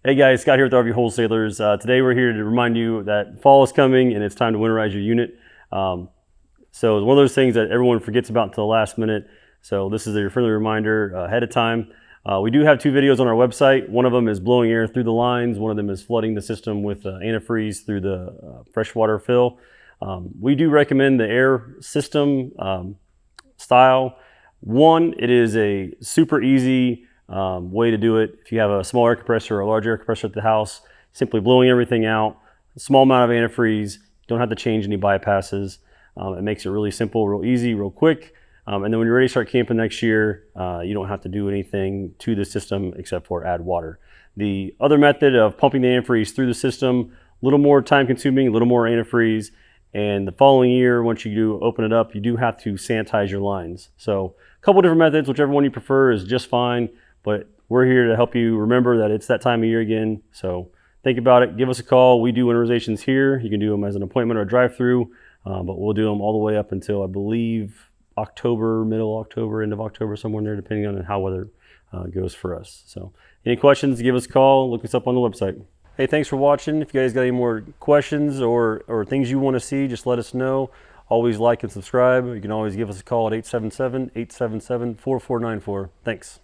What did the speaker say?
Hey guys, Scott here with RV Wholesalers. Today we're here to remind you that fall is coming and it's time to winterize your unit. So it's one of those things that everyone forgets about until the last minute. So this is your friendly reminder ahead of time. We do have two videos on our website. One of them is blowing air through the lines. One of them is flooding the system with antifreeze through the freshwater fill. We do recommend the air system style. One, it is a super easy way to do it. If you have a small air compressor or a large air compressor at the house, simply blowing everything out, a small amount of antifreeze, you don't have to change any bypasses. It makes it really simple, real easy, real quick. And then when you're ready to start camping next year, you don't have to do anything to the system except for add water. The other method of pumping the antifreeze through the system, a little more time consuming, a little more antifreeze, and the following year, once you do open it up, you do have to sanitize your lines. So a couple different methods, whichever one you prefer is just fine. But we're here to help you remember that it's that time of year again. So think about it. Give us a call. We do winterizations here. You can do them as an appointment or a drive-through, but we'll do them all the way up until, I believe, October, middle October, end of October, somewhere in there, depending on how weather goes for us. So any questions, give us a call. Look us up on the website. Hey, thanks for watching. If you guys got any more questions or things you want to see, just let us know. Always like and subscribe. You can always give us a call at 877-877-4494. Thanks.